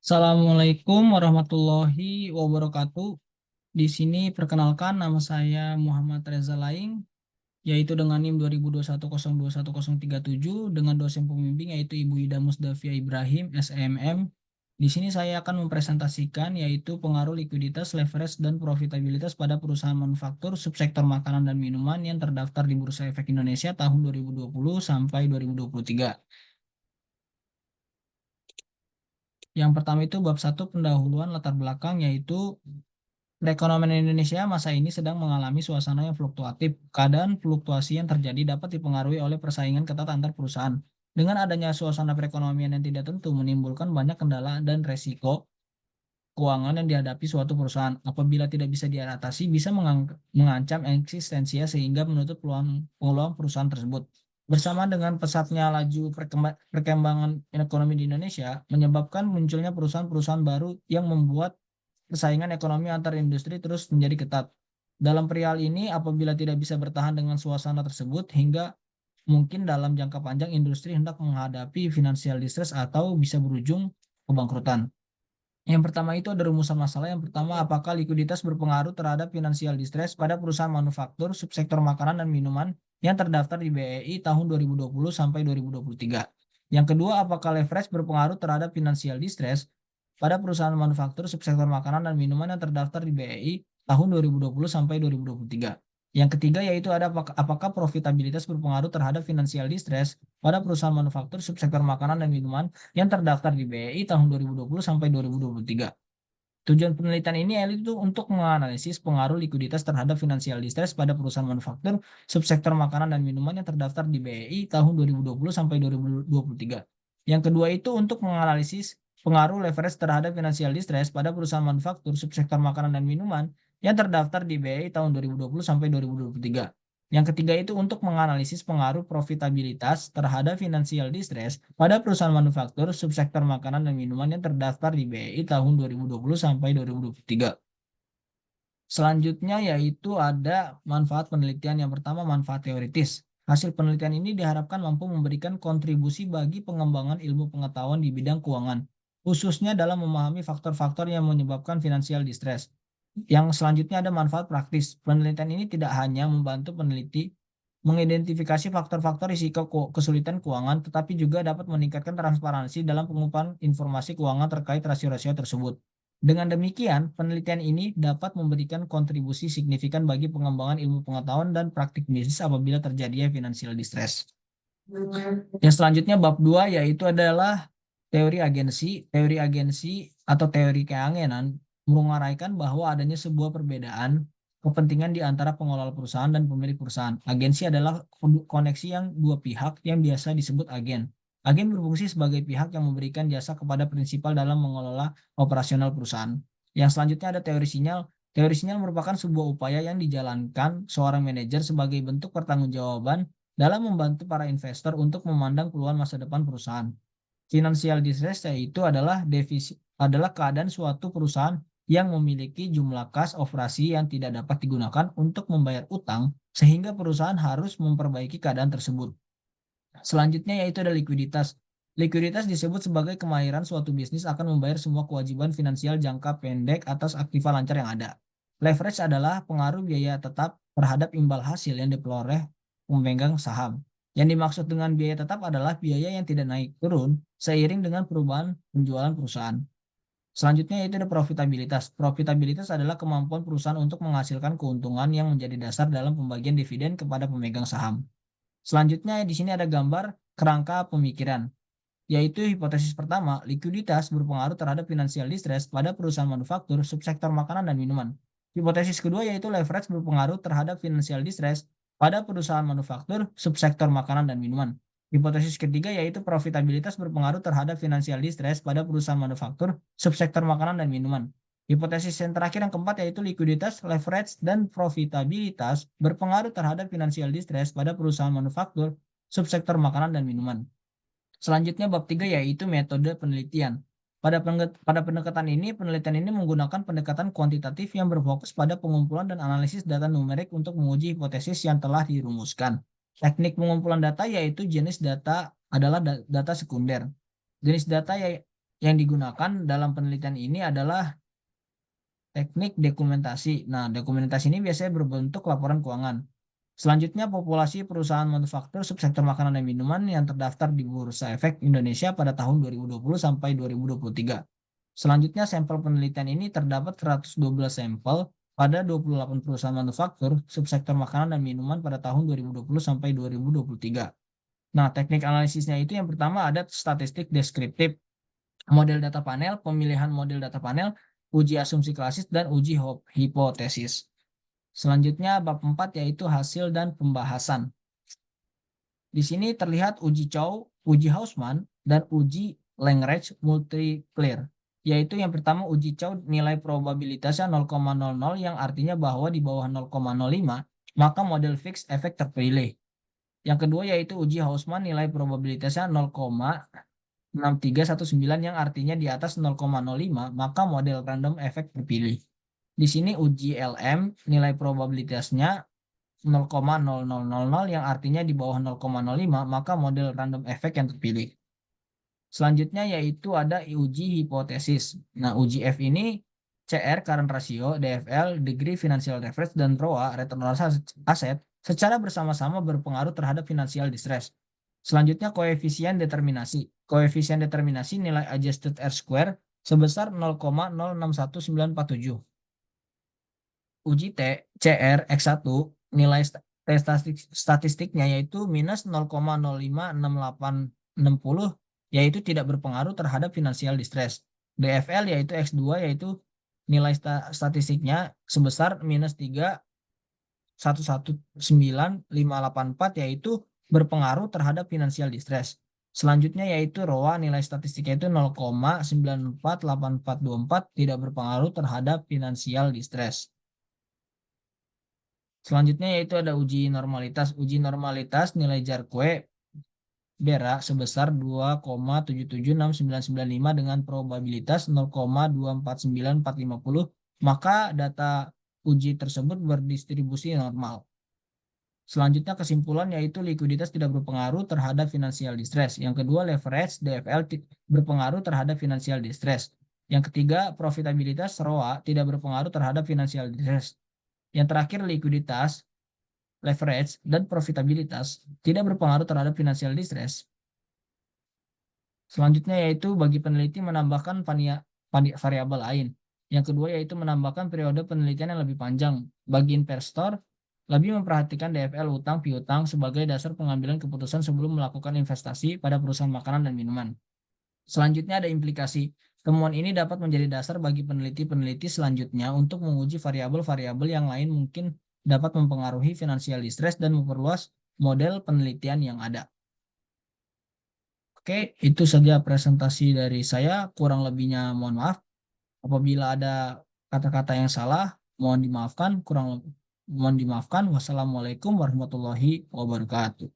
Assalamualaikum warahmatullahi wabarakatuh. Di sini perkenalkan nama saya Muhammad Reza Laing, yaitu dengan NIM 2021021037 dengan dosen pembimbing yaitu Ibu Ida Musdavia Ibrahim, SMM. Di sini saya akan mempresentasikan yaitu pengaruh likuiditas, leverage, dan profitabilitas pada perusahaan manufaktur subsektor makanan dan minuman yang terdaftar di Bursa Efek Indonesia tahun 2020 sampai 2023. Yang pertama itu bab 1 pendahuluan latar belakang yaitu perekonomian Indonesia masa ini sedang mengalami suasana yang fluktuatif. Keadaan fluktuasi yang terjadi dapat dipengaruhi oleh persaingan ketat antar perusahaan. Dengan adanya suasana perekonomian yang tidak tentu menimbulkan banyak kendala dan resiko keuangan yang dihadapi suatu perusahaan. Apabila tidak bisa diatasi, bisa mengancam eksistensinya sehingga menutup peluang perusahaan tersebut. Bersama dengan pesatnya laju perkembangan ekonomi di Indonesia, menyebabkan munculnya perusahaan-perusahaan baru yang membuat persaingan ekonomi antar industri terus menjadi ketat. Dalam perihal ini, apabila tidak bisa bertahan dengan suasana tersebut, hingga mungkin dalam jangka panjang industri hendak menghadapi financial distress atau bisa berujung kebangkrutan. Yang pertama itu ada rumusan masalah. Yang pertama, apakah likuiditas berpengaruh terhadap financial distress pada perusahaan manufaktur subsektor makanan dan minuman yang terdaftar di BEI tahun 2020 sampai 2023? Yang kedua, apakah leverage berpengaruh terhadap financial distress pada perusahaan manufaktur subsektor makanan dan minuman yang terdaftar di BEI tahun 2020 sampai 2023? Yang ketiga yaitu ada apakah profitabilitas berpengaruh terhadap financial distress pada perusahaan manufaktur subsektor makanan dan minuman yang terdaftar di BEI tahun 2020 sampai 2023. Tujuan penelitian ini yaitu untuk menganalisis pengaruh likuiditas terhadap financial distress pada perusahaan manufaktur subsektor makanan dan minuman yang terdaftar di BEI tahun 2020 sampai 2023. Yang kedua itu untuk menganalisis pengaruh leverage terhadap financial distress pada perusahaan manufaktur subsektor makanan dan minuman yang terdaftar di BEI tahun 2020 sampai 2023. Yang ketiga itu untuk menganalisis pengaruh profitabilitas terhadap financial distress pada perusahaan manufaktur subsektor makanan dan minuman yang terdaftar di BEI tahun 2020 sampai 2023. Selanjutnya yaitu ada manfaat penelitian. Yang pertama, manfaat teoritis. Hasil penelitian ini diharapkan mampu memberikan kontribusi bagi pengembangan ilmu pengetahuan di bidang keuangan, khususnya dalam memahami faktor-faktor yang menyebabkan financial distress. Yang selanjutnya ada manfaat praktis. Penelitian ini tidak hanya membantu peneliti mengidentifikasi faktor-faktor risiko kesulitan keuangan, tetapi juga dapat meningkatkan transparansi dalam pengumpulan informasi keuangan terkait rasio-rasio tersebut. Dengan demikian, penelitian ini dapat memberikan kontribusi signifikan bagi pengembangan ilmu pengetahuan dan praktik bisnis apabila terjadinya financial distress. Yang selanjutnya bab 2 yaitu adalah teori agensi. Teori agensi atau teori keangenan menguraikan bahwa adanya sebuah perbedaan kepentingan di antara pengelola perusahaan dan pemilik perusahaan. Agensi adalah koneksi yang dua pihak yang biasa disebut agen. Agen berfungsi sebagai pihak yang memberikan jasa kepada prinsipal dalam mengelola operasional perusahaan. Yang selanjutnya ada teori sinyal. Teori sinyal merupakan sebuah upaya yang dijalankan seorang manajer sebagai bentuk pertanggungjawaban dalam membantu para investor untuk memandang peluang masa depan perusahaan. Financial distress yaitu adalah keadaan suatu perusahaan yang memiliki jumlah kas operasi yang tidak dapat digunakan untuk membayar utang sehingga perusahaan harus memperbaiki keadaan tersebut. Selanjutnya yaitu ada likuiditas. Likuiditas disebut sebagai kemahiran suatu bisnis akan membayar semua kewajiban finansial jangka pendek atas aktiva lancar yang ada. Leverage adalah pengaruh biaya tetap terhadap imbal hasil yang diperoleh pemegang saham. Yang dimaksud dengan biaya tetap adalah biaya yang tidak naik turun seiring dengan perubahan penjualan perusahaan. Selanjutnya yaitu ada profitabilitas. Profitabilitas adalah kemampuan perusahaan untuk menghasilkan keuntungan yang menjadi dasar dalam pembagian dividen kepada pemegang saham. Selanjutnya di sini ada gambar kerangka pemikiran, yaitu hipotesis pertama, likuiditas berpengaruh terhadap financial distress pada perusahaan manufaktur subsektor makanan dan minuman. Hipotesis kedua yaitu leverage berpengaruh terhadap financial distress pada perusahaan manufaktur subsektor makanan dan minuman. Hipotesis ketiga yaitu profitabilitas berpengaruh terhadap financial distress pada perusahaan manufaktur subsektor makanan dan minuman. Hipotesis yang terakhir yang keempat yaitu likuiditas, leverage, dan profitabilitas berpengaruh terhadap financial distress pada perusahaan manufaktur subsektor makanan dan minuman. Selanjutnya bab 3 yaitu metode penelitian. Pada pendekatan ini, penelitian ini menggunakan pendekatan kuantitatif yang berfokus pada pengumpulan dan analisis data numerik untuk menguji hipotesis yang telah dirumuskan. Teknik pengumpulan data yaitu jenis data adalah data sekunder. Jenis data yang digunakan dalam penelitian ini adalah teknik dokumentasi. Nah, dokumentasi ini biasanya berbentuk laporan keuangan. Selanjutnya, populasi perusahaan manufaktur subsektor makanan dan minuman yang terdaftar di Bursa Efek Indonesia pada tahun 2020 sampai 2023. Selanjutnya, sampel penelitian ini terdapat 112 sampel pada 28 perusahaan manufaktur subsektor makanan dan minuman pada tahun 2020 sampai 2023. Nah, teknik analisisnya itu yang pertama ada statistik deskriptif, model data panel, pemilihan model data panel, uji asumsi klasis, dan uji hipotesis. Selanjutnya bab 4 yaitu hasil dan pembahasan. Di sini terlihat uji Chow, uji Hausman, dan uji Lagrange multiplier. Yaitu yang pertama uji Chow nilai probabilitasnya 0,00 yang artinya bahwa di bawah 0,05 maka model fix efek terpilih. Yang kedua yaitu uji Hausman nilai probabilitasnya 0,6319 yang artinya di atas 0,05 maka model random efek terpilih. Di sini uji LM nilai probabilitasnya 0,0000 yang artinya di bawah 0,05 maka model random efek yang terpilih. Selanjutnya yaitu ada uji hipotesis. Nah, uji F ini CR current ratio, DFL degree financial leverage, dan ROA return on asset secara bersama-sama berpengaruh terhadap financial distress. Selanjutnya koefisien determinasi. Koefisien determinasi nilai adjusted R square sebesar 0,061947. Uji T, CR, X1, nilai statistiknya yaitu minus 0,056860 yaitu tidak berpengaruh terhadap financial distress. DFL yaitu X2 yaitu nilai statistiknya sebesar minus 3,119584 yaitu berpengaruh terhadap financial distress. Selanjutnya yaitu ROA nilai statistiknya itu 0,948424 tidak berpengaruh terhadap financial distress. Selanjutnya yaitu ada uji normalitas. Uji normalitas nilai Jarque Bera sebesar 2,776995 dengan probabilitas 0,249450, maka data uji tersebut berdistribusi normal. Selanjutnya kesimpulan yaitu likuiditas tidak berpengaruh terhadap financial distress. Yang kedua leverage DFL berpengaruh terhadap financial distress. Yang ketiga profitabilitas ROA tidak berpengaruh terhadap financial distress. Yang terakhir likuiditas, leverage, dan profitabilitas tidak berpengaruh terhadap financial distress. Selanjutnya yaitu bagi peneliti menambahkan variabel lain. Yang kedua yaitu menambahkan periode penelitian yang lebih panjang. Bagi investor, lebih memperhatikan DFL utang piutang sebagai dasar pengambilan keputusan sebelum melakukan investasi pada perusahaan makanan dan minuman. Selanjutnya ada implikasi. Temuan ini dapat menjadi dasar bagi peneliti-peneliti selanjutnya untuk menguji variabel-variabel yang lain mungkin dapat mempengaruhi financial distress dan memperluas model penelitian yang ada. Oke, itu saja presentasi dari saya. Kurang lebihnya mohon maaf. Apabila ada kata-kata yang salah, mohon dimaafkan. Mohon dimaafkan. Wassalamualaikum warahmatullahi wabarakatuh.